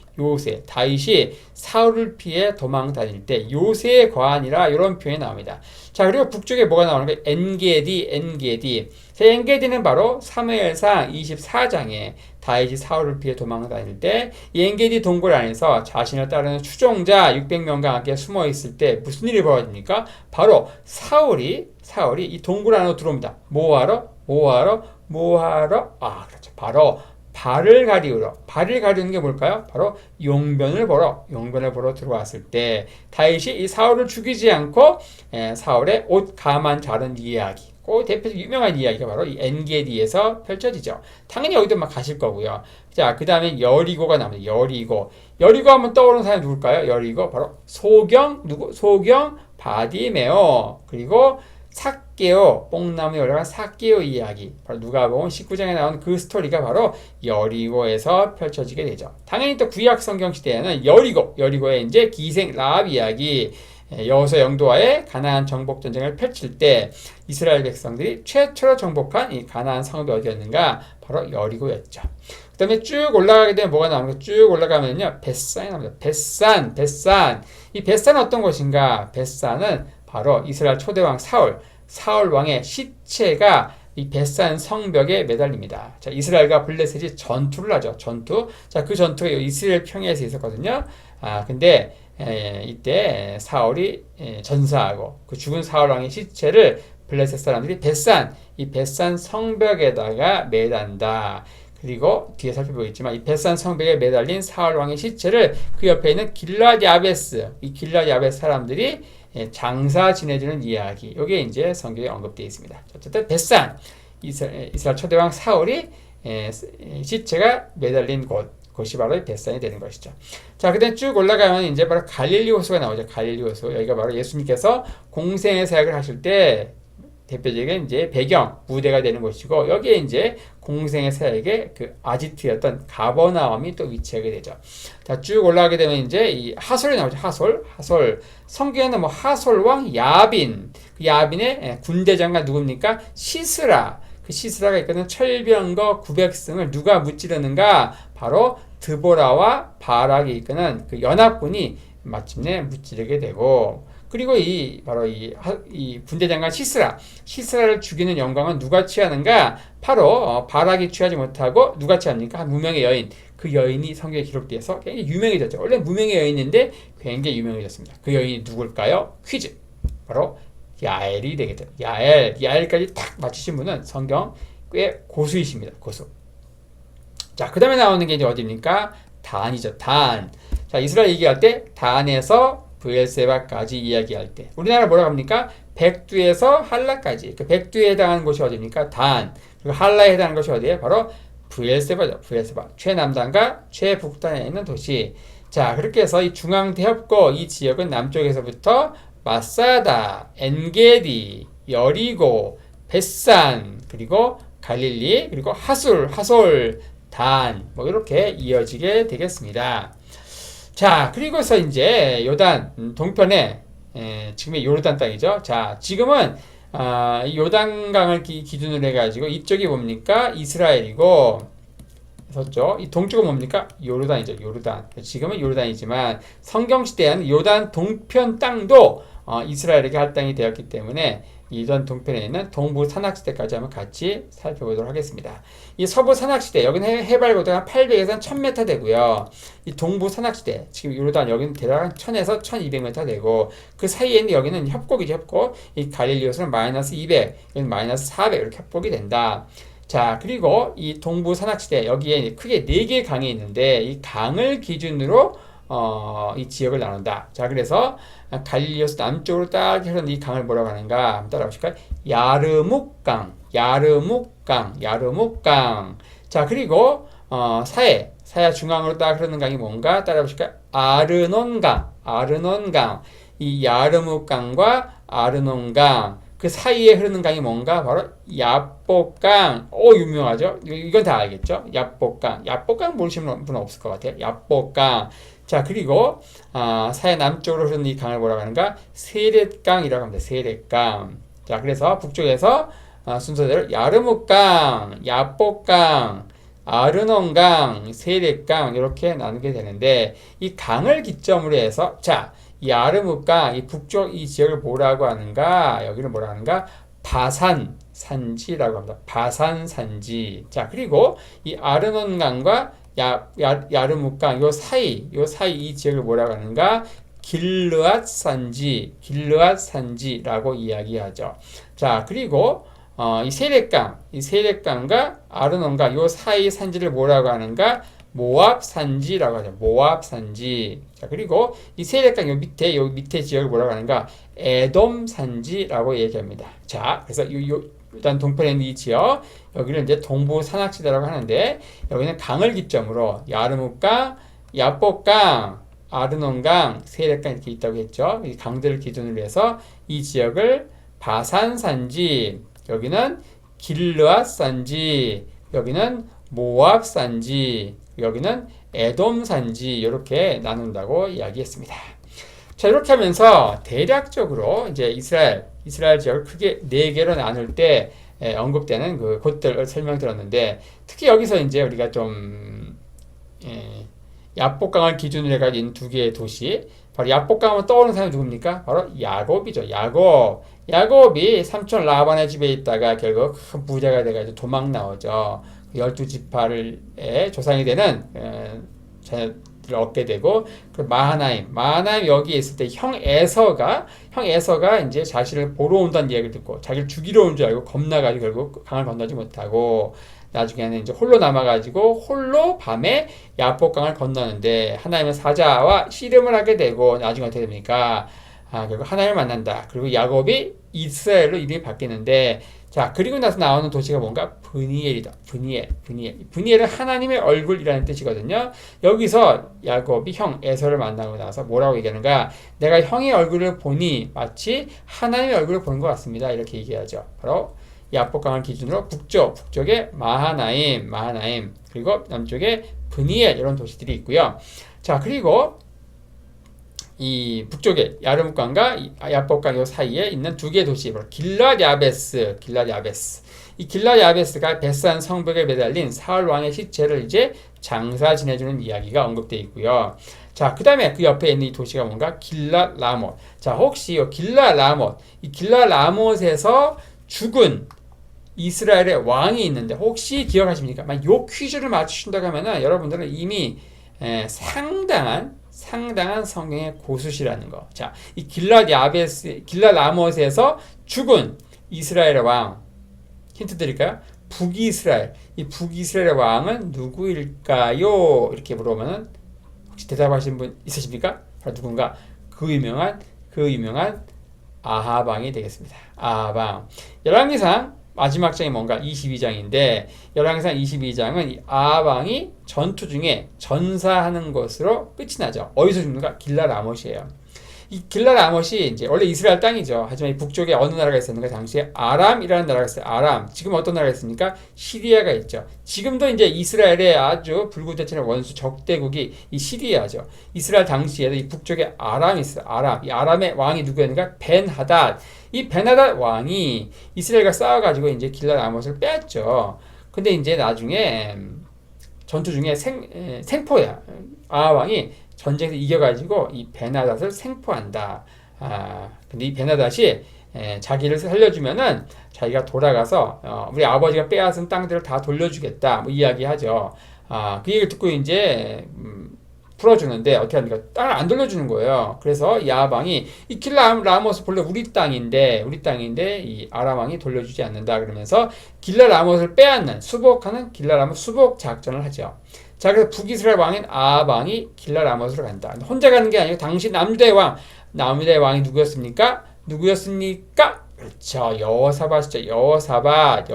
다윗이 사울을 피해 도망 다닐 때 요새의 과안이라 이런 표현이 나옵니다. 자, 그리고 북쪽에 뭐가 나오는 거예요? 엔게디. 자, 엔게디는 바로 사무엘상 24장에 다윗이 사울을 피해 도망 다닐 때 이 엔게디 동굴 안에서 자신을 따르는 추종자 600명과 함께 숨어 있을 때 무슨 일이 벌어집니까? 바로 사울이 이 동굴 안으로 들어옵니다. 뭐하러? 그렇죠. 바로 발을 가리우는 게 뭘까요? 바로 용변을 보러 들어왔을 때 다윗이 이 사울을 죽이지 않고 사울의 옷 가만 자른 이야기, 그 대표적 유명한 이야기가 바로 이 엔게디에서 펼쳐지죠. 당연히 여기도 막 가실 거고요. 자, 그 다음에 여리고가 나옵니다. 여리고 하면 떠오르는 사람이 누굴까요? 여리고 바로 소경 바디메오, 그리고 삭개오, 뽕나무에 올라간 삭개오 이야기, 바로 누가복음 19장에 나온 그 스토리가 바로 여리고에서 펼쳐지게 되죠. 당연히 또 구약 성경 시대에는 여리고의 이제 기생 라합 이야기, 여호수아 영도와의 가나안 정복 전쟁을 펼칠 때 이스라엘 백성들이 최초로 정복한 이 가나안 성읍이 어디였는가? 바로 여리고였죠. 그 다음에 쭉 올라가게 되면 뭐가 나오는가? 쭉 올라가면요, 벳산이 나옵니다. 벳산. 이 벳산은 어떤 곳인가? 벳산은 바로 이스라엘 초대왕 사울 왕의 시체가 이 벳산 성벽에 매달립니다. 자, 이스라엘과 블레셋이 전투를 하죠. 자, 그 전투가 이스라엘 평야에서 있었거든요. 근데 이때 사울이 전사하고 그 죽은 사울 왕의 시체를 블레셋 사람들이 이 벳산 성벽에다가 매단다. 그리고 뒤에 살펴보겠지만 이 벳산 성벽에 매달린 사울 왕의 시체를 그 옆에 있는 길랏 야베스 사람들이 장사 지내주는 이야기. 이게 이제 성경에 언급되어 있습니다. 어쨌든 벳산, 이스라엘 초대왕 사울이 시체가 매달린 곳이 바로 벳산이 되는 것이죠. 자, 그다음 쭉 올라가면 이제 바로 갈릴리 호수가 나오죠. 갈릴리 호수. 여기가 바로 예수님께서 공생의 사역을 하실 때 대표적인 이제 배경 무대가 되는 곳이고, 여기에 이제 공생의 사역의 그 아지트였던 가버나움이 또 위치하게 되죠. 자, 쭉 올라가게 되면 이제 이 하솔이 나오죠. 하솔. 성경에는 뭐 하솔 왕 야빈, 그 야빈의 군대장관 누굽니까? 시스라. 그 시스라가 이끄는 철병거 900승을 누가 무찌르는가? 바로 드보라와 바락이 이끄는 그 연합군이 마침내 무찌르게 되고, 그리고 바로 이 군대장관 시스라를 죽이는 영광은 누가 취하는가? 바로 바락이 취하지 못하고 누가 취합니까? 한 무명의 여인. 그 여인이 성경에 기록되어서 굉장히 유명해졌죠. 원래 무명의 여인인데 굉장히 유명해졌습니다. 그 여인이 누굴까요? 퀴즈. 바로 야엘이 되겠죠. 야엘까지 딱 맞추신 분은 성경 꽤 고수이십니다. 고수. 자, 그 다음에 나오는 게 이제 어디입니까? 단이죠. 단. 자, 이스라엘 얘기할 때 단에서 브엘세바까지 이야기할 때 우리나라 뭐라고 합니까? 백두에서 할라까지. 그 백두에 해당하는 곳이 어디입니까? 단. 그리고 할라에 해당하는 곳이 어디예요? 바로 브엘세바죠. 브엘세바. 최남단과 최북단에 있는 도시. 자, 그렇게 해서 이 중앙대협고 이 지역은 남쪽에서부터 마사다, 엔게디, 여리고, 벳산, 그리고 갈릴리, 그리고 하솔, 단, 뭐 이렇게 이어지게 되겠습니다. 자, 그리고서 이제 요단 동편에 지금의 요르단 땅이죠. 자, 지금은 요단강을 기준으로 해가지고 이쪽이 뭡니까? 이스라엘이고, 서쪽, 이 동쪽은 뭡니까? 요르단이죠. 요르단. 지금은 요르단이지만 성경 시대에는 요단 동편 땅도 이스라엘에게 할당이 되었기 때문에 이 요단 동편에 있는 동부 산악지대까지 한번 같이 살펴보도록 하겠습니다. 이 서부 산악지대, 여기는 해발 고도가 800에서 1000m 되고요. 이 동부 산악지대, 지금 요르단 여기는 대략 1000에서 1200m 되고, 그 사이에 있는 여기는 협곡이죠. 협곡. 이 갈릴리호수는 마이너스 200, 여기는 마이너스 400 이렇게 협곡이 된다. 자, 그리고 이 동부 산악지대, 여기에 크게 4개의 강이 있는데 이 강을 기준으로 이 지역을 나눈다. 자, 그래서 갈릴리호수 남쪽으로 딱 흐르는 이 강을 뭐라고 하는가? 한번 따라보실까요? 야르묵강. 자, 자, 그리고 사야 중앙으로 딱 흐르는 강이 뭔가 따라 보실까요? 아르논강. 이 야르묵강과 아르논강 그 사이에 흐르는 강이 뭔가 바로 야복강. 유명하죠? 이건 다 알겠죠? 야복강 모르시는 분은 없을 것 같아요. 야복강. 자, 그리고 사해 남쪽으로 흐르는 이 강을 뭐라고 하는가? 세렛강이라고 합니다. 세렛강. 자, 그래서 북쪽에서 순서대로 야르묵강, 야복강, 아르논강, 세렛강 이렇게 나누게 되는데 이 강을 기점으로 해서 자, 이 아르묵강, 이 북쪽 이 지역을 뭐라고 하는가? 여기는 뭐라고 하는가? 바산 산지라고 합니다. 바산 산지. 자, 그리고 이 아르논강과 야르묵강 요 사이 이 지역을 뭐라고 하는가? 길르앗 산지라고 이야기하죠. 자, 그리고 이 세렛강과 아르논강 요 사이 산지를 뭐라고 하는가? 모압 산지라고 하죠. 모압 산지. 자, 그리고 이 세렛강 요 밑에 지역을 뭐라고 하는가? 에돔 산지라고 얘기합니다. 자, 그래서 일단 동편에 있는 이 지역, 여기를 이제 동부 산악지대라고 하는데, 여기는 강을 기점으로 야르묵강, 야복강, 아르논강, 세렛강 이렇게 있다고 했죠. 이 강들을 기준으로 해서 이 지역을 바산 산지, 여기는 길르앗 산지, 여기는 모압 산지, 여기는 에돔 산지 이렇게 나눈다고 이야기했습니다. 자, 이렇게 하면서 대략적으로 이제 이스라엘 지역을 크게 4개로 나눌 때 언급되는 그 곳들을 설명드렸는데, 특히 여기서 이제 우리가 좀 야복강을 기준으로 해가지고 있는 2개의 도시, 바로 야복강하면 떠오르는 사람이 누굽니까? 바로 야곱이죠. 야곱이 삼촌 라반의 집에 있다가 결국 큰 부자가 돼가지고 도망 나오죠. 12지파의 조상이 되는 자녀들을 얻게 되고, 그 마하나임 여기에 있을 때 형 에서가 이제 자신을 보러 온다는 이야기를 듣고 자기를 죽이러 온 줄 알고 겁나가지고 결국 강을 건너지 못하고 나중에는 이제 홀로 남아가지고 홀로 밤에 야복강을 건너는데 하나님의 사자와 씨름을 하게 되고 나중에 어떻게 됩니까? 결국 하나님을 만난다. 그리고 야곱이 이스라엘로 이름이 바뀌는데, 자, 그리고 나서 나오는 도시가 뭔가 브니엘이다. 브니엘은 하나님의 얼굴이라는 뜻이거든요. 여기서 야곱이 형 에서를 만나고 나서 뭐라고 얘기하는가? 내가 형의 얼굴을 보니 마치 하나님의 얼굴을 보는 것 같습니다. 이렇게 얘기하죠. 바로 야복강을 기준으로 북쪽에 마하나임, 그리고 남쪽에 브니엘 이런 도시들이 있고요. 자, 그리고 이 북쪽에 야르묵강과 야복강 요 사이에 있는 2개의 도시, 바로 길랏 야베스. 이 길랏 야베스가 베산 성벽에 매달린 사울 왕의 시체를 이제 장사 지내주는 이야기가 언급되어 있고요. 자, 그 다음에 그 옆에 있는 이 도시가 뭔가 길랏 라못. 자, 혹시 이 길랏 라못에서 죽은 이스라엘의 왕이 있는데 혹시 기억하십니까? 요 퀴즈를 맞추신다고 하면은 여러분들은 이미 상당한 성경의 고수시라는 거. 자, 이 길랏 라못에서 죽은 이스라엘의 왕. 힌트 드릴까요? 이 북이스라엘의 왕은 누구일까요? 이렇게 물어보면 혹시 대답하시는 분 있으십니까? 바로 누군가? 그 유명한 아합 왕이 되겠습니다. 아합 왕. 열왕기상 마지막 장이 뭔가 22장인데 열왕기상 22장은 이 아합 왕이 전투 중에 전사하는 것으로 끝이 나죠. 어디서 죽는가? 길랏 라못이에요. 이 길랏 라못이 이제 원래 이스라엘 땅이죠. 하지만 이 북쪽에 어느 나라가 있었는가? 당시에 아람이라는 나라가 있어요. 아람. 지금 어떤 나라가 있습니까? 시리아가 있죠. 지금도 이제 이스라엘의 아주 불구대천의 원수 적대국이 이 시리아죠. 이스라엘 당시에도 이 북쪽에 아람이 있어요. 이 아람의 왕이 누구였는가? 벤하닷. 이 벤하닷 왕이 이스라엘과 싸워가지고 이제 길랏 라못을 뺐죠. 근데 이제 나중에 전투 중에 생포야. 아합 왕이 전쟁에서 이겨가지고 이 벤하닷을 생포한다. 근데 이 벤하닷이 자기를 살려주면은 자기가 돌아가서 우리 아버지가 빼앗은 땅들을 다 돌려주겠다. 뭐 이야기하죠. 그 얘기를 듣고 이제 풀어주는데 어떻게 합니까? 땅을 안 돌려주는 거예요. 그래서 이 아합 왕이 이 길랏 라못은 본래 우리 땅인데 이 아람 왕이 돌려주지 않는다. 그러면서 길랏 라못을 빼앗는 수복하는 길랏 라못 수복 작전을 하죠. 자, 그래서 북이스라엘 왕인 아합 왕이 길랏 라못으로 간다. 혼자 가는 게 아니고 당시 남유다의 왕이 누구였습니까? 그렇죠. 여호사밧이죠. 여호사밧.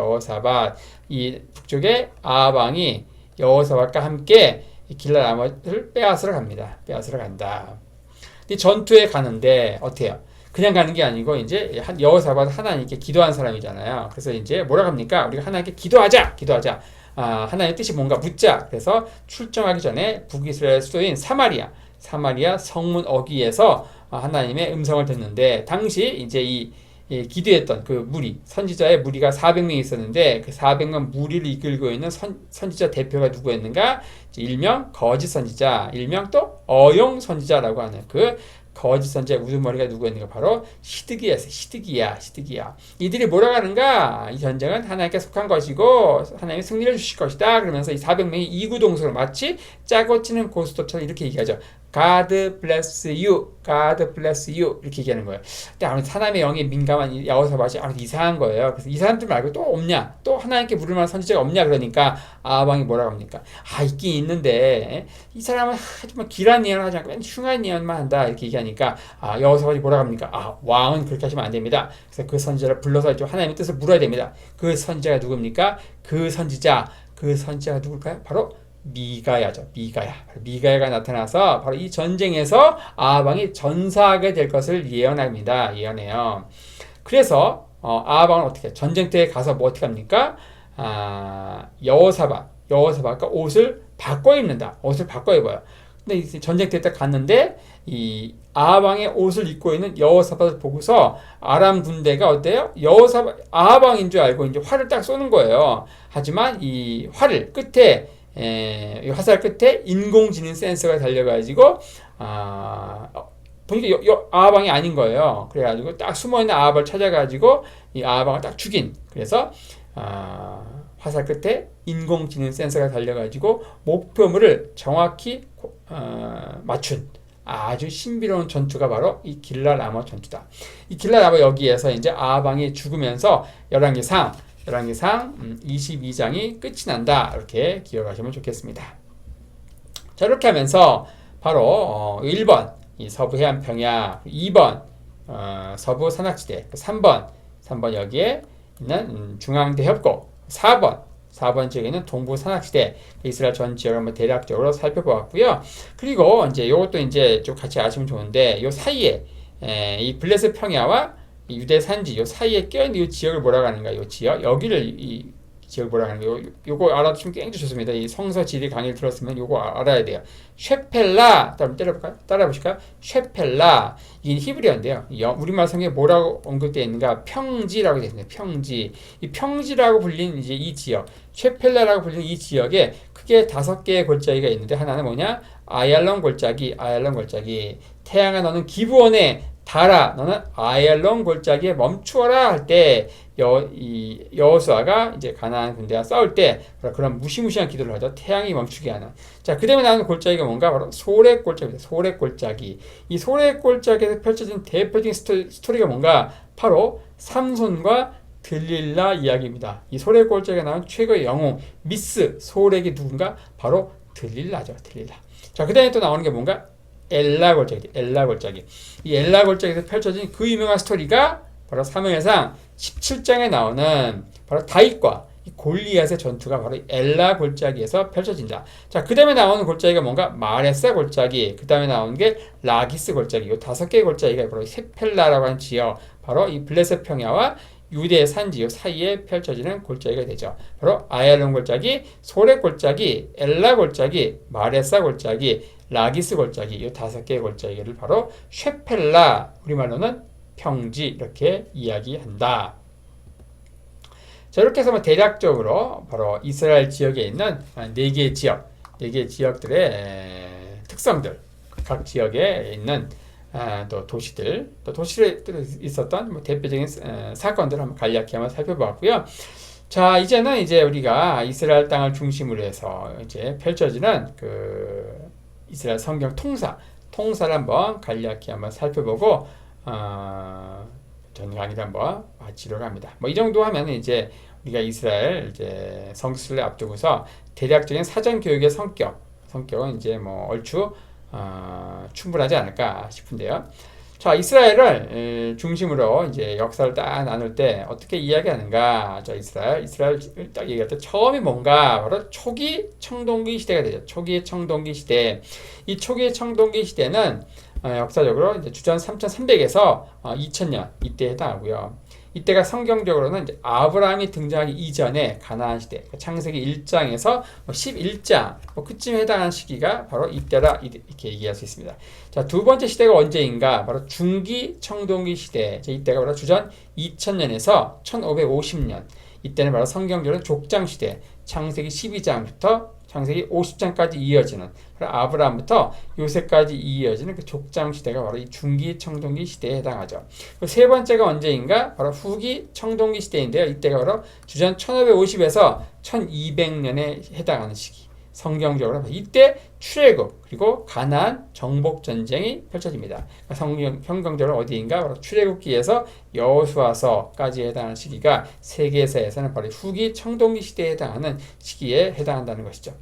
이 북쪽의 아방이 여호사밧과 함께 이 길랄 아못을 빼앗으러 갑니다. 빼앗으러 간다. 이 전투에 가는데 어떻게 해요? 그냥 가는 게 아니고 이제 여호사밧 하나님께 기도한 사람이잖아요. 그래서 이제 뭐라 합니까? 우리가 하나님께 기도하자. 하나님의 뜻이 뭔가 묻자. 그래서 출정하기 전에 북이스라엘 수도인 사마리아 성문 어귀에서 하나님의 음성을 듣는데, 당시 이제 이 기도했던 그 선지자의 무리가 400명이 있었는데, 그 400명 무리를 이끌고 있는 선지자 대표가 누구였는가? 일명 거짓 선지자, 일명 또 어용 선지자라고 하는 그 거짓 선지자의 우두머리가 누구였는가? 바로 시드기야. 이들이 뭐라고 하는가? 이 전쟁은 하나님께 속한 것이고 하나님이 승리를 주실 것이다. 그러면서 이 400명이 이구동성으로 마치 짜고 치는 고스톱처럼 이렇게 얘기하죠. God bless you, God bless you 이렇게 얘기하는 거예요. 근데 아무래도 사람의 영에 민감한 여호사밧이 아무래도 이상한 거예요. 그래서 이 사람들 말고 또 없냐? 또 하나님께 부를 만한 선지자가 없냐? 그러니까 아방이 뭐라고 합니까? 있긴 있는데 이 사람은 정말 길한 예언을 하지 않고 흉한 예언만 한다 이렇게 얘기하니까 여호사밧이 뭐라고 합니까? 왕은 그렇게 하시면 안 됩니다. 그래서 그 선지자를 불러서 좀 하나님의 뜻을 물어야 됩니다. 그 선지자가 누굽니까? 그 선지자가 누굴까요? 바로 미가야죠. 미가야가 나타나서 바로 이 전쟁에서 아방이 전사하게 될 것을 예언해요. 그래서 아방은 어떻게 해요? 전쟁터에 가서 어떻게 합니까? 여호사밧과 옷을 바꿔 입어요. 근데 이제 전쟁터에 딱 갔는데 이 아방의 옷을 입고 있는 여호사밧을 보고서 아람 군대가 어때요? 아방인 줄 알고 이제 활을 딱 쏘는 거예요. 하지만 이 활을 끝에 이 화살 끝에 인공지능 센서가 달려가지고 보니까 아방이 아닌 거예요. 그래가지고 딱 숨어있는 아합을 찾아가지고 이 아방을 딱 죽인. 그래서 화살 끝에 인공지능 센서가 달려가지고 목표물을 정확히 맞춘 아주 신비로운 전투가 바로 이 길랄 아못 전투다. 이 길랄 아못 여기에서 이제 아방이 죽으면서 열왕기상 22장이 끝이 난다. 이렇게 기억하시면 좋겠습니다. 자, 이렇게 하면서 바로 1번 이 서부 해안 평야, 2번 서부 산악지대, 3번 여기에 있는 중앙대 협곡, 4번 지역에는 동부 산악지대, 이스라엘 전 지역을 한번 대략적으로 살펴보았고요. 그리고 이제 이것도 이제 좀 같이 아시면 좋은데, 요 사이에 이 블레셋 평야와 유대 산지 요 사이에 껴있는 이 지역을 뭐라고 하는가? 요 지역 여기를 이 지역을 뭐라고 하는가? 요거 알아두시면 굉장히 좋습니다. 이 성서 지리 강의를 들었으면 요거 알아야 돼요. 쉐펠라 따라 보실까요? 쉐펠라 이 히브리어인데요. 우리말 성경에 뭐라고 언급되어 있는가? 평지라고 되어 있습니다. 평지. 이 평지라고 불린 이제 이 지역, 쉐펠라라고 불리는 이 지역에 크게 5개의 골짜기가 있는데, 하나는 뭐냐? 아얄론 골짜기. 태양아 너는 기브온에 달아 너는 아얄론 골짜기에 멈추어라 할 때 여호수아가 이제 가나안 군대와 싸울 때 그런 무시무시한 기도를 하죠. 태양이 멈추게 하는. 자, 그 다음에 나오는 골짜기가 뭔가? 바로 소렉 골짜기입니다. 소렉 골짜기. 이 소렉 골짜기에서 펼쳐진 대표적인 스토리가 뭔가? 바로 삼손과 들릴라 이야기입니다. 이 소렉 골짜기가 나온 최고의 영웅 미스 소렉이 누군가? 바로 들릴라죠. 자, 그 다음에 또 나오는 게 뭔가? 엘라 골짜기. 이 엘라 골짜기에서 펼쳐진 그 유명한 스토리가 바로 사무엘상 17장에 나오는 바로 다윗과 골리앗의 전투가 바로 엘라 골짜기에서 펼쳐진다. 자, 그 다음에 나오는 골짜기가 뭔가? 마레사 골짜기. 그 다음에 나오는 게 라기스 골짜기. 이 5개의 골짜기가 바로 세펠라라고 하는 지역, 바로 이 블레셋 평야와 유대 산지 사이에 펼쳐지는 골짜기가 되죠. 바로 아얄론 골짜기, 소렉 골짜기, 엘라 골짜기, 마레사 골짜기, 라기스 골짜기, 이 5개의 골짜기를 바로 쉐펠라, 우리말로는 평지, 이렇게 이야기한다. 자, 이렇게 해서 대략적으로 바로 이스라엘 지역에 있는 4개의 지역들의 특성들, 각 지역에 있는 또 도시들에 있었던 대표적인 사건들을 한번 간략히 한번 살펴보았고요. 자, 이제는 우리가 이스라엘 땅을 중심으로 해서 이제 펼쳐지는 그 이스라엘 성경 통사를 한번 간략히 한번 살펴보고 전 강의를 한번 마치려고 합니다. 이 정도 하면 이제 우리가 이스라엘 이제 성지순례 앞두고서 대략적인 사전 교육의 성격은 이제 얼추 충분하지 않을까 싶은데요. 자, 이스라엘을 중심으로 이제 역사를 딱 나눌 때 어떻게 이야기하는가? 자, 이스라엘을 딱 얘기할 때 처음이 뭔가? 바로 초기 청동기 시대가 되죠. 초기 청동기 시대. 이 초기 청동기 시대는 역사적으로 이제 주전 3300에서 2000년 이때에 해당하고요. 이때가 성경적으로는 이제 아브라함이 등장하기 이전에 가나안 시대, 창세기 1장에서 11장 그쯤에 해당하는 시기가 바로 이때라 이렇게 얘기할 수 있습니다. 자, 두 번째 시대가 언제인가? 바로 중기 청동기 시대. 이때가 바로 주전 2000년에서 1550년. 이때는 바로 성경적으로 족장 시대, 창세기 12장부터 창세기 50장까지 이어지는 아브라함부터 요셉까지 이어지는 그 족장 시대가 바로 이 중기 청동기 시대에 해당하죠. 세 번째가 언제인가? 바로 후기 청동기 시대인데요. 이때가 바로 주전 1550에서 1200년에 해당하는 시기. 성경적으로 이때 출애굽 그리고 가나안 정복 전쟁이 펼쳐집니다. 성경적으로 어디인가? 바로 출애굽기에서 여호수아서까지 해당하는 시기가 세계사에서는 바로 후기 청동기 시대에 해당하는 시기에 해당한다는 것이죠.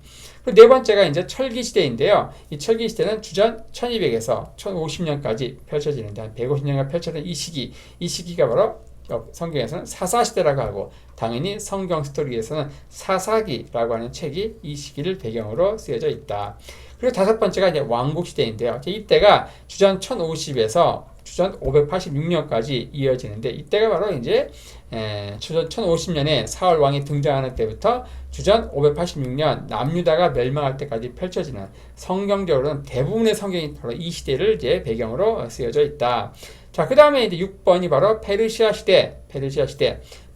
그리고 네 번째가 이제 철기 시대인데요. 이 철기 시대는 주전 1200에서 1050년까지 펼쳐지는데 한 150년간 펼쳐진 이 시기가 바로 성경에서는 사사시대라고 하고 당연히 성경 스토리에서는 사사기라고 하는 책이 이 시기를 배경으로 쓰여져 있다. 그리고 다섯 번째가 이제 왕국시대인데요. 이때가 주전 1050에서 주전 586년까지 이어지는데 이때가 바로 이제 주전 1050년에 사울 왕이 등장하는 때부터 주전 586년 남유다가 멸망할 때까지 펼쳐지는 성경적으로는 대부분의 성경이 바로 이 시대를 이제 배경으로 쓰여져 있다. 자, 그 다음에 이제 6번이 바로 페르시아 시대.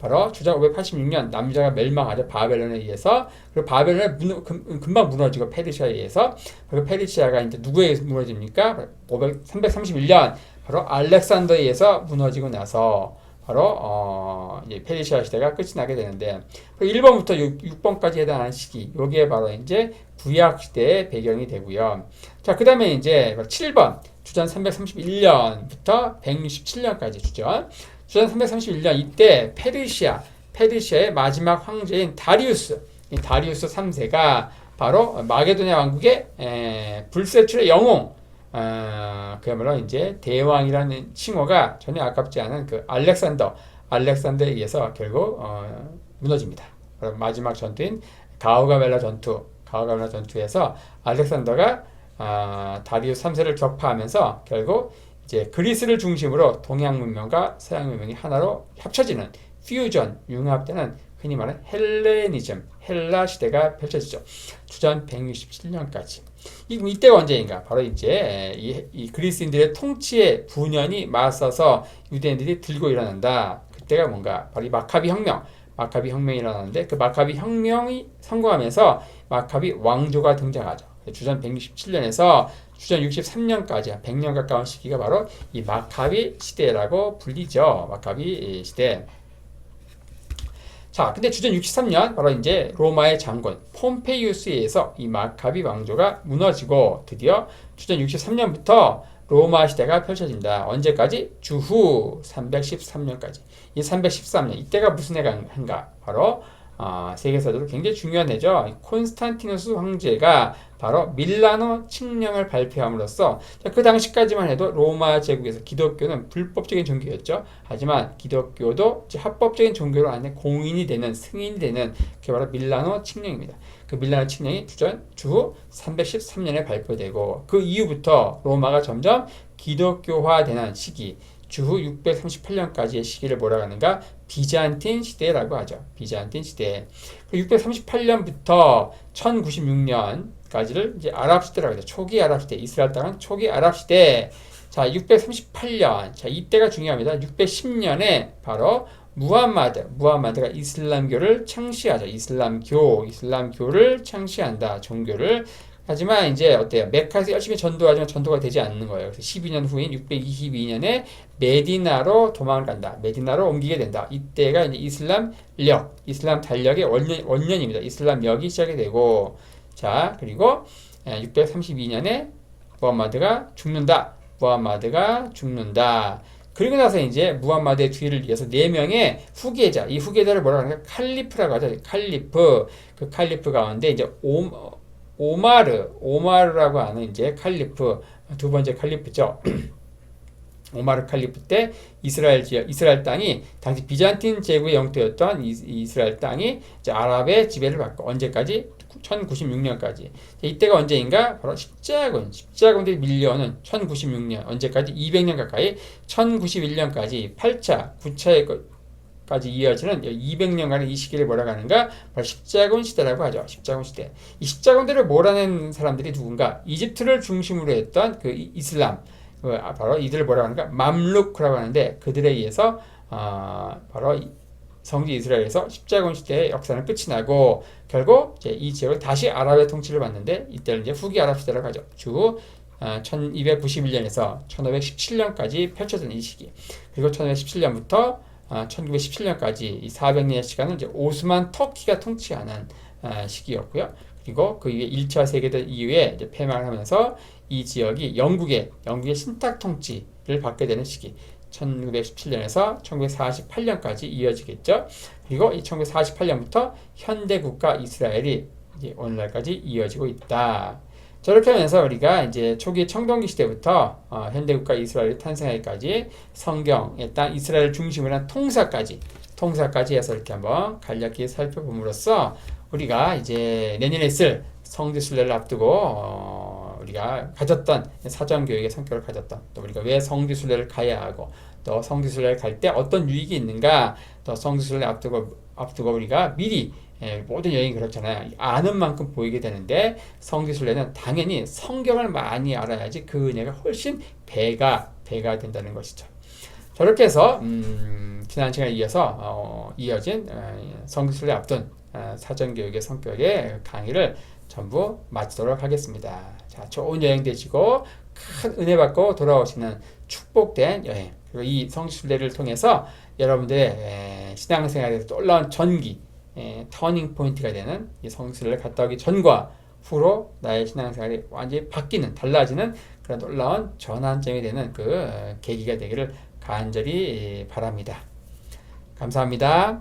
바로 주전 586년 남유다가 멸망하죠. 바벨론에 의해서. 그리고 바벨론이 금방 무너지고 페르시아에 의해서. 그리고 페르시아가 이제 누구에 의해서 무너집니까? 331년 바로 알렉산더에 의해서 무너지고 나서 바로 이제 페르시아 시대가 끝이 나게 되는데 1번부터 6번까지 해당하는 시기. 요게 바로 이제 구약 시대의 배경이 되고요. 자, 그 다음에 이제 7번 주전 331년부터 167년까지 주전 331년 이때 페르시아의 마지막 황제인 다리우스 3세가 바로 마게도냐 왕국의 불세출의 영웅 그야말로 이제 대왕이라는 칭호가 전혀 아깝지 않은 그 알렉산더에 의해서 결국 무너집니다. 마지막 전투인 가우가멜라 전투에서 알렉산더가 다리우스 3세를 격파하면서 결국 이제 그리스를 중심으로 동양 문명과 서양 문명이 하나로 합쳐지는 퓨전, 융합되는 흔히 말하는 헬레니즘, 헬라 시대가 펼쳐지죠. 주전 167년까지. 이때가 언제인가? 바로 이제 이 그리스인들의 통치의 분연이 맞서서 유대인들이 들고 일어난다. 그때가 뭔가? 바로 이 마카비 혁명이 일어나는데 그 마카비 혁명이 성공하면서 마카비 왕조가 등장하죠. 주전 167년에서 주전 63년까지 100년 가까운 시기가 바로 이 마카비 시대라고 불리죠. 마카비 시대. 자, 근데 주전 63년 바로 이제 로마의 장군 폼페이우스에 의해서 이 마카비 왕조가 무너지고 드디어 주전 63년부터 로마 시대가 펼쳐진다. 언제까지? 주후 313년까지. 이 313년 이때가 무슨 해인가? 바로 세계사적으로 굉장히 중요한 해죠. 콘스탄티누스 황제가 바로 밀라노 칙령을 발표함으로써 그 당시까지만 해도 로마 제국에서 기독교는 불법적인 종교였죠. 하지만 기독교도 합법적인 종교로 안에 공인이 되는 승인이 되는 그게 바로 밀라노 칙령입니다. 그 밀라노 칙령이 주후 313년에 발표되고 그 이후부터 로마가 점점 기독교화되는 시기 주후 638년까지의 시기를 뭐라고 하는가? 비잔틴 시대라고 하죠. 비잔틴 시대. 638년부터 1096년까지를 이제 아랍 시대라고 하죠. 초기 아랍 시대. 이스라엘 땅은 초기 아랍 시대. 자, 638년. 자, 이때가 중요합니다. 610년에 바로 무함마드가 이슬람교를 창시하죠. 이슬람교를 창시한다. 종교를. 하지만 이제 어때요? 메카에서 열심히 전도하지만 전도가 되지 않는 거예요. 그래서 12년 후인 622년에 메디나로 도망을 간다. 메디나로 옮기게 된다. 이때가 이제 이슬람 달력의 원년입니다. 이슬람력이 시작이 되고, 자, 그리고 632년에 무함마드가 죽는다. 그리고 나서 이제 무함마드의 뒤를 이어서 4명의 후계자, 이 후계자를 뭐라고 하는가? 칼리프라고 하죠. 그 칼리프 가운데 이제 오마르라고 하는 이제 칼리프, 두 번째 칼리프죠. 오마르 칼리프 때 이스라엘 땅이 당시 비잔틴 제국의 영토였던 이스라엘 땅이 이제 아랍의 지배를 받고 언제까지? 1096년까지. 이때가 언제인가? 바로 십자군들이 밀려오는 1096년. 언제까지? 200년 가까이 1091년까지 8차, 9차까지 이어지는 200년간의 이 시기를 뭐라고 하는가? 바로 십자군 시대라고 하죠. 십자군 시대. 이 십자군들을 몰아낸 사람들이 누군가? 이집트를 중심으로 했던 그 이슬람. 바로 이들을 뭐라고 하는가? 맘루크라고 하는데 그들에 의해서 바로 성지 이스라엘에서 십자군 시대의 역사는 끝이 나고 결국 이제 이 지역을 다시 아랍의 통치를 받는데 이때를 이제 후기 아랍 시대라고 하죠. 주 1291년에서 1517년까지 펼쳐진 이 시기. 그리고 1517년부터 1917년까지 이 400년의 시간은 이제 오스만 터키가 통치하는 시기였고요. 그리고 그 이후에 1차 세계대전 이후에 이제 폐망을 하면서 이 지역이 영국의 신탁 통치를 받게 되는 시기. 1917년에서 1948년까지 이어지겠죠. 그리고 이 1948년부터 현대 국가 이스라엘이 이제 오늘날까지 이어지고 있다. 저렇게 하면서 우리가 이제 초기 청동기 시대부터 현대 국가 이스라엘이 탄생하기까지 성경의 땅 이스라엘 중심으로 한 통사까지 해서 이렇게 한번 간략히 살펴봄으로써 우리가 이제 내년에 있을 성지순례를 앞두고 우리가 가졌던 사전교육의 성격을 가졌던 또 우리가 왜 성지순례를 가야 하고 또 성지순례를 갈 때 어떤 유익이 있는가 또 성지순례 앞두고 우리가 미리 모든 여행이 그렇잖아요. 아는 만큼 보이게 되는데 성지순례는 당연히 성경을 많이 알아야지 그 은혜가 훨씬 배가 된다는 것이죠. 저렇게 해서 지난 시간에 이어서 이어진 성지순례 앞둔 사전교육의 성격의 강의를 전부 마치도록 하겠습니다. 자, 좋은 여행 되시고 큰 은혜 받고 돌아오시는 축복된 여행 그리고 이 성지순례를 통해서 여러분들의 신앙생활에서 놀라운 전기 터닝 포인트가 되는 이 성지순례를 갔다 오기 전과 후로 나의 신앙생활이 완전히 바뀌는 달라지는 그런 놀라운 전환점이 되는 그 계기가 되기를 간절히 바랍니다. 감사합니다.